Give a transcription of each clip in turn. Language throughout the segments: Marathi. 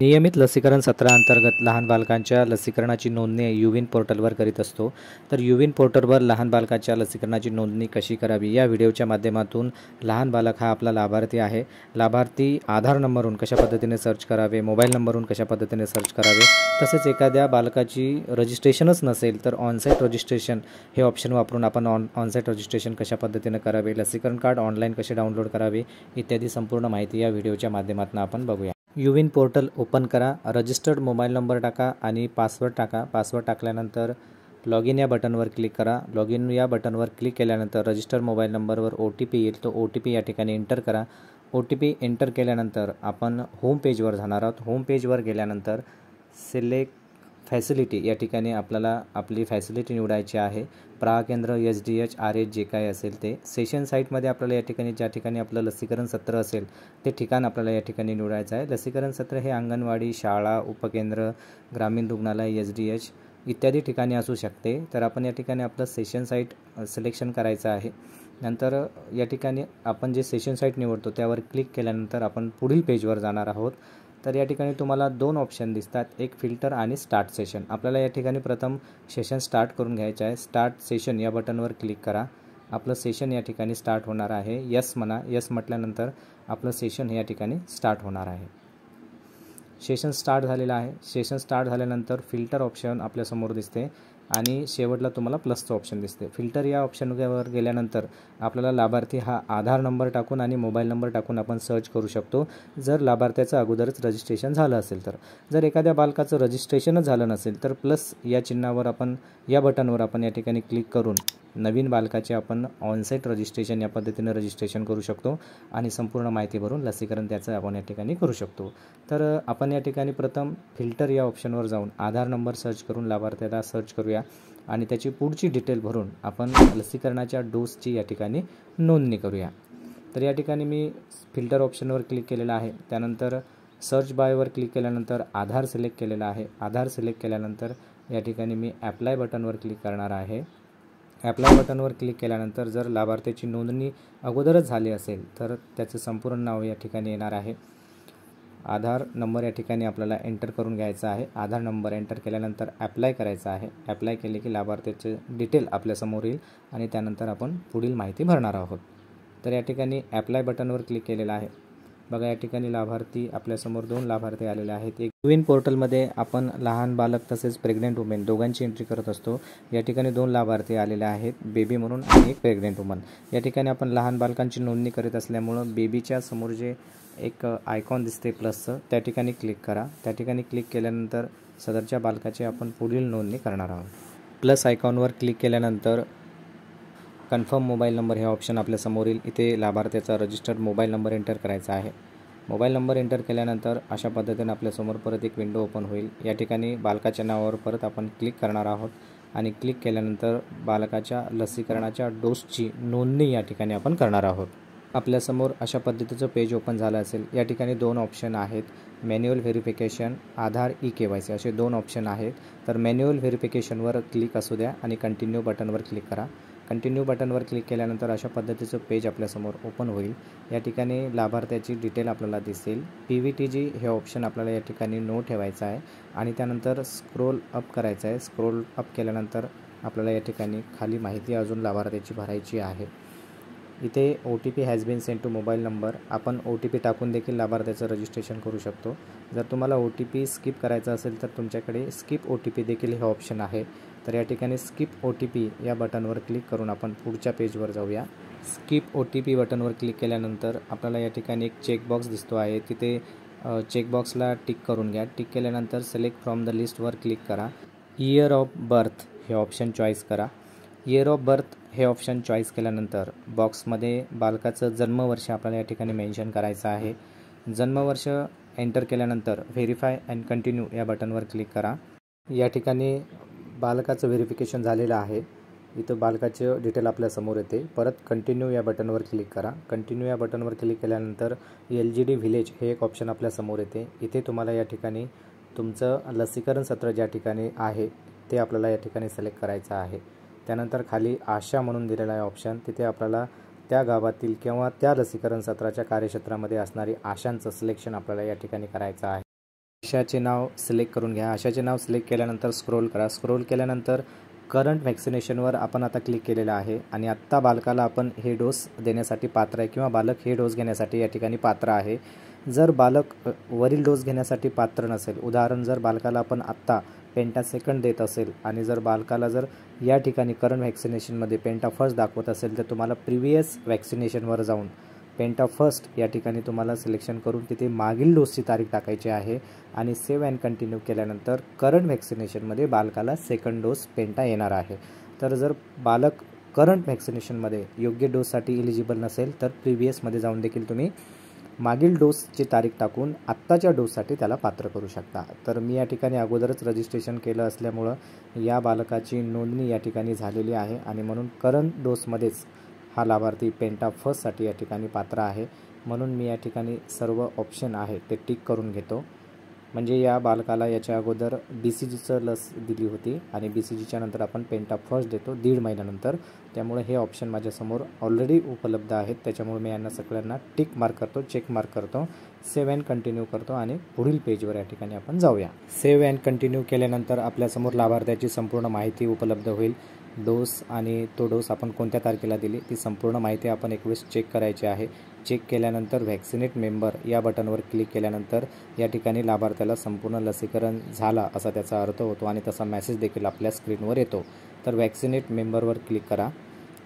नियमित लसीकरण सत्राअंतर्गत लहान बालकांच्या लसीकरणाची नोंदणी युविन पोर्टलवर करीत असतो। तर युविन पोर्टलवर लहान बालकांच्या लसीकरणाची नोंदणी कशी करावी या व्हिडिओच्या माध्यमातून लहान बालक हा आपला लाभार्थी आहे। लाभार्थी आधार नंबरवरून कशा पद्धतीने सर्च करावे, मोबाईल नंबरवरून कशा पद्धतीने सर्च करावे, तसेच एखाद्या बालकाची रजिस्ट्रेशनच नसेल तर ऑनसाईट रजिस्ट्रेशन हे ऑप्शन वापरून आपण ऑनसाईट रजिस्ट्रेशन कशा पद्धतीने करावे, लसीकरण कार्ड ऑनलाईन कसे डाउनलोड करावे इत्यादी संपूर्ण माहिती या व्हिडिओच्या माध्यमातून आपण बघूया। युविन पोर्टल ओपन करा, रजिस्टर्ड मोबाईल नंबर टाका आणि पासवर्ड टाका। पासवर्ड टाकल्यानंतर लॉग इन या बटनवर क्लिक करा। लॉग इन या बटनवर क्लिक केल्यानंतर रजिस्टर्ड मोबाईल नंबरवर OTP येईल, तो OTP या ठिकाणी एंटर करा। OTP एंटर केल्यानंतर आपण होम पेजवर जाणार आहोत। होम पेजवर गेल्यानंतर सिलेक्ट फॅसिलिटी या ठिकाणी आपल्याला आपली फॅसिलिटी निवडायची आहे। प्रहार केंद्र, SDH, RH जे काय असेल ते। सेशन साईटमध्ये आपल्याला या ठिकाणी ज्या ठिकाणी आपलं लसीकरण सत्र असेल ते ठिकाण आपल्याला या ठिकाणी निवडायचं आहे। लसीकरण सत्र हे अंगणवाडी, शाळा, उपकेंद्र, ग्रामीण रुग्णालय, SDH इत्यादी ठिकाणी असू शकते। तर आपण या ठिकाणी आपलं सेशन साईट सिलेक्शन करायचं आहे। नंतर या ठिकाणी आपण जे सेशन साईट निवडतो त्यावर क्लिक केल्यानंतर आपण पुढील पेजवर जाणार आहोत। तर या ठिकाणी तुम्हाला दोन ऑप्शन दिसतात, एक फिल्टर आणि स्टार्ट सेशन। आपल्याला या ठिकाणी प्रथम सेशन स्टार्ट करून घ्यायचे आहे। स्टार्ट सेशन या बटनवर क्लिक करा। आपलं सेशन या ठिकाणी स्टार्ट होणार आहे। यस म्हणा। यस म्हटल्यानंतर आपलं सेशन या ठिकाणी स्टार्ट होणार आहे। सेशन स्टार्ट झालेलं आहे। सेशन स्टार्ट झाल्यानंतर फिल्टर ऑप्शन आपल्यासमोर दिसते आणि शेवटला तुम्हाला प्लसचं ऑप्शन दिसते। फिल्टर या ऑप्शनवर गेल्यानंतर आपल्याला लाभार्थी हा आधार नंबर टाकून आणि मोबाईल नंबर टाकून आपण सर्च करू शकतो, जर लाभार्थ्याचं अगोदरच रजिस्ट्रेशन झालं असेल तर। जर एखाद्या बालकाचं रजिस्ट्रेशनच झालं नसेल तर प्लस या चिन्हावर आपण या बटनवर आपण या ठिकाणी क्लिक करून नवीन बालकाचे आपण ऑनसाईट रजिस्ट्रेशन या पद्धतीने रजिस्ट्रेशन करू शकतो आणि संपूर्ण माहिती भरून लसीकरण त्याचं आपण या ठिकाणी करू शकतो। तर आपण या ठिकाणी प्रथम फिल्टर या ऑप्शनवर जाऊन आधार नंबर सर्च करून लाभार्थ्याला सर्च करूया आणि त्याची पुढची डिटेल भरून आपण लसीकरणाच्या डोसची या ठिकाणी नोंदणी करूया। तर या ठिकाणी मी फिल्टर ऑप्शनवर क्लिक केलेलं आहे। त्यानंतर सर्च बायवर क्लिक केल्यानंतर आधार सिलेक्ट केलेला आहे। आधार सिलेक्ट केल्यानंतर या ठिकाणी मी ॲप्लाय बटनवर क्लिक करणार आहे। ॲप्लाय बटनवर क्लिक केल्यानंतर जर लाभार्थ्याची नोंदणी अगोदरच झाली असेल तर त्याचं संपूर्ण नाव या ठिकाणी येणार आहे। आधार नंबर या ठिकाणी आपल्याला एंटर करून घ्यायचा आहे। आधार नंबर एंटर केल्यानंतर ॲप्लाय करायचा आहे। ॲप्लाय केले की लाभार्थ्याचे डिटेल आपल्यासमोर येईल आणि त्यानंतर आपण पुढील माहिती भरणार आहोत। तर या ठिकाणी ॲप्लाय बटनवर क्लिक केलेलं आहे। बघा या ठिकाणी लाभार्थी आपल्यासमोर दोन लाभार्थी आलेले आहेत। एक युविन पोर्टलमध्ये आपण लहान बालक तसेच प्रेग्नेंट वुमेन दोघांची एंट्री करत असतो। या ठिकाणी दोन लाभार्थी आलेले आहेत, बेबी म्हणून आणि एक प्रेग्नेंट वुमन। या ठिकाणी आपण लहान बालकांची नोंदणी करीत असल्यामुळं बेबीच्या समोर जे एक आयकॉन दिसते प्लसचं त्या ठिकाणी क्लिक करा। त्या ठिकाणी क्लिक केल्यानंतर सदरच्या बालकाची आपण पुढील नोंदणी करणार आहोत। प्लस आयकॉनवर क्लिक केल्यानंतर कन्फर्म मोबाईल नंबर हे ऑप्शन आपल्यासमोर येईल। इथे लाभार्थ्याचा रजिस्टर्ड मोबाईल नंबर एंटर करायचा आहे। मोबाईल नंबर एंटर केल्यानंतर अशा पद्धतीने आपल्यासमोर परत एक विंडो ओपन होईल। या ठिकाणी बालकाच्या नावावर परत आपण क्लिक करणार आहोत आणि क्लिक केल्यानंतर बालकाच्या लसीकरणाच्या डोसची नोंदणी या ठिकाणी आपण करणार आहोत। आपल्यासमोर अशा पद्धतीचं पेज ओपन झालं असेल। या ठिकाणी दोन ऑप्शन आहेत, मॅन्युअल व्हेरिफिकेशन, आधार EKYC असे दोन ऑप्शन आहेत। तर मॅन्युअल व्हेरिफिकेशनवर क्लिक असू द्या आणि कंटिन्यू बटनवर क्लिक करा। कंटिन्यू बटनवर क्लिक केल्यानंतर अशा पद्धतीचं पेज आपल्यासमोर ओपन होईल। या ठिकाणी लाभार्थ्याची डिटेल आपल्याला दिसेल। PVTG हे ऑप्शन आपल्याला या ठिकाणी नो ठेवायचं आहे आणि त्यानंतर स्क्रोल अप करायचं आहे। स्क्रोल अप केल्यानंतर आपल्याला या ठिकाणी खाली माहिती अजून लाभार्थ्याची भरायची आहे। इथे OTP has been send to mobile number, आपण OTP टाकून देखील लाभार्थ्याचं रजिस्ट्रेशन करू शकतो। जर तुम्हाला OTP स्किप करायचा असेल तर तुमच्याकडे स्किप OTP देखील हे ऑप्शन आहे। तर या ठिकाणी स्किप OTP या बटनवर क्लिक करून आपण पुढच्या पेजवर जाऊया। स्किप OTP बटनवर क्लिक केल्यानंतर आपल्याला या ठिकाणी एक चेकबॉक्स दिसतो आहे, तिथे चेकबॉक्सला टिक करून घ्या। टिक केल्यानंतर सिलेक्ट फ्रॉम द लिस्टवर क्लिक करा। इयर ऑफ बर्थ हे ऑप्शन चॉईस करा। इयर ऑफ बर्थ हे ऑप्शन चॉईस केल्यानंतर बॉक्समध्ये बालकाचं जन्मवर्ष आपल्याला या ठिकाणी मेन्शन करायचं आहे। जन्मवर्ष एंटर केल्यानंतर व्हेरीफाय अँड कंटिन्यू या बटनवर क्लिक करा। या ठिकाणी बालकाचं व्हेरिफिकेशन झालेलं आहे। इथं बालकाचे डिटेल आपल्यासमोर येते। परत कंटिन्यू या बटनवर क्लिक करा। कंटिन्यू या बटनवर क्लिक केल्यानंतर LGD व्हिलेज हे एक ऑप्शन आपल्यासमोर येते। इथे तुम्हाला या ठिकाणी तुमचं लसीकरण सत्र ज्या ठिकाणी आहे ते आपल्याला या ठिकाणी सिलेक्ट करायचं आहे। त्यानंतर खाली आशा म्हणून दिलेला आहे ऑप्शन, तिथे आपल्याला त्या गावातील किंवा त्या लसीकरण सत्राच्या कार्यक्षेत्रामध्ये असणारी आशांचं सिलेक्शन आपल्याला या ठिकाणी करायचं आहे। आशाचे नाव सिलेक्ट करून घ्या। आशाचे नाव सिलेक्ट केल्यानंतर स्क्रोल करा। स्क्रोल केल्यानंतर करंट व्हॅक्सिनेशनवर आपण आता क्लिक केलेलं आहे आणि आत्ता बालकाला आपण हे डोस देण्यासाठी पात्र आहे किंवा बालक हे डोस घेण्यासाठी या ठिकाणी पात्र आहे। जर बालक वरील डोस घेण्यासाठी पात्र नसेल, उदाहरण जर बालकाला आपण आत्ता पेंटा सेकंड देत असेल आणि जर बालकाला जर या ठिकाणी करंट व्हॅक्सिनेशनमध्ये पेंटा फर्स्ट दाखवत असेल, तर तुम्हाला प्रिव्हियस व्हॅक्सिनेशनवर जाऊन पेंटा फर्स्ट या ठिकाणी तुम्हाला सिलेक्शन करून तिथे मागील डोसची तारीख टाकायची आहे आणि सेव्ह अँड कंटिन्यू केल्यानंतर करंट व्हॅक्सिनेशनमध्ये बालकाला सेकंड डोस पेंटा येणार आहे। तर जर बालक करंट व्हॅक्सिनेशनमध्ये योग्य डोससाठी एलिजिबल नसेल, तर प्रिव्हियसमध्ये जाऊन देखील तुम्ही मागील डोसची तारीख टाकून आत्ताच्या डोससाठी त्याला पात्र करू शकता। तर मी या ठिकाणी अगोदरच रजिस्ट्रेशन केलं असल्यामुळं या बालकाची नोंदणी या ठिकाणी झालेली आहे आणि म्हणून करंट डोसमध्येच हा लाभार्थी पेंटा फर्स्टसाठी या ठिकाणी पात्र आहे। म्हणून मी या ठिकाणी सर्व ऑप्शन आहे ते टिक करून घेतो। म्हणजे या बालकाला याच्या अगोदर BCGचं लस दिली होती आणि BCGच्या नंतर आपण पेंटा फर्स्ट देतो 1.5 महिन्यानंतर। त्यामुळे हे ऑप्शन माझ्यासमोर ऑलरेडी उपलब्ध आहेत, त्याच्यामुळे मी यांना सगळ्यांना टिक मार्क करतो, चेक मार्क करतो, सेव्ह अँड कंटिन्यू करतो आणि पुढील पेजवर या ठिकाणी आपण जाऊया। सेव्ह अँड कंटिन्यू केल्यानंतर आपल्यासमोर लाभार्थ्याची संपूर्ण माहिती उपलब्ध होईल। डोस आणि तो डोस आपण कोणत्या तारखेला दिली ती संपूर्ण माहिती आपण एक वेळेस चेक करायची आहे। चेक केल्यानंतर व्हॅक्सिनेट मेंबर या बटनवर क्लिक केल्यानंतर या ठिकाणी लाभार्थ्याला संपूर्ण लसीकरण झाला असा त्याचा अर्थ होतो आणि तसा मेसेज देखील आपल्या स्क्रीनवर येतो। तर व्हॅक्सिनेट मेंबरवर क्लिक करा।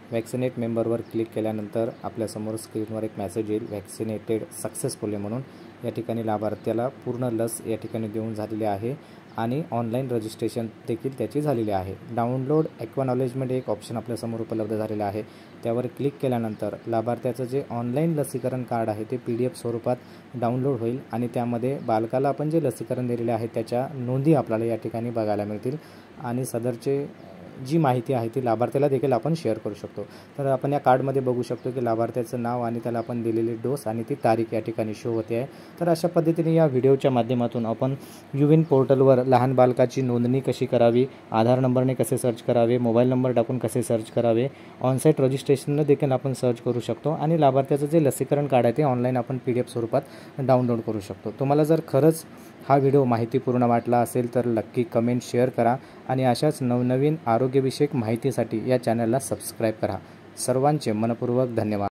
व्हॅक्सिनेट मेंबरवर क्लिक केल्यानंतर आपल्यासमोर स्क्रीनवर एक मेसेज येईल व्हॅक्सिनेटेड सक्सेसफुली म्हणून। या ठिकाणी लाभार्थ्याला पूर्ण लस या ठिकाणी देऊन झालेली आहे आणि ऑनलाईन रजिस्ट्रेशन देखील त्याची झालेली आहे। डाउनलोड एक्नॉलेजमेंट एक ऑप्शन आपल्यासमोर उपलब्ध झालेलं आहे, त्यावर क्लिक केल्यानंतर लाभार्थ्याचं जे ऑनलाईन लसीकरण कार्ड आहे ते PDF स्वरूपात डाउनलोड होईल आणि त्यामध्ये बालकाला आपण जे लसीकरण दिलेले आहे त्याच्या नोंदी आपल्याला या ठिकाणी बघायला मिळतील आणि सदरचे जी माहिती आहे ती लाभार्थ्याला देखील आपण शेअर करू शकतो। तर आपण या कार्डमध्ये बघू शकतो की लाभार्थ्याचं नाव आणि त्याला आपण दिलेले डोस आणि ती तारीख या ठिकाणी शो होते आहे। तर अशा पद्धतीने या व्हिडिओच्या माध्यमातून आपण युविन पोर्टलवर लहान बालकाची नोंदणी कशी करावी, आधार नंबरने कसे सर्च करावे, मोबाईल नंबर टाकून कसे सर्च करावे, ऑनसाईट रजिस्ट्रेशनने देखील आपण सर्च करू शकतो आणि लाभार्थ्याचं जे लसीकरण कार्ड आहे ते ऑनलाईन आपण PDF स्वरूपात डाउनलोड करू शकतो। तुम्हाला जर खरंच हा व्हिडिओ माहितीपूर्ण वाटला असेल तर नक्की कमेंट शेअर करा आणि अशाच नवनवीन आरोग्यविषयक माहितीसाठी या चॅनलला सबस्क्राईब करा। सर्वांचे मनपूर्वक धन्यवाद।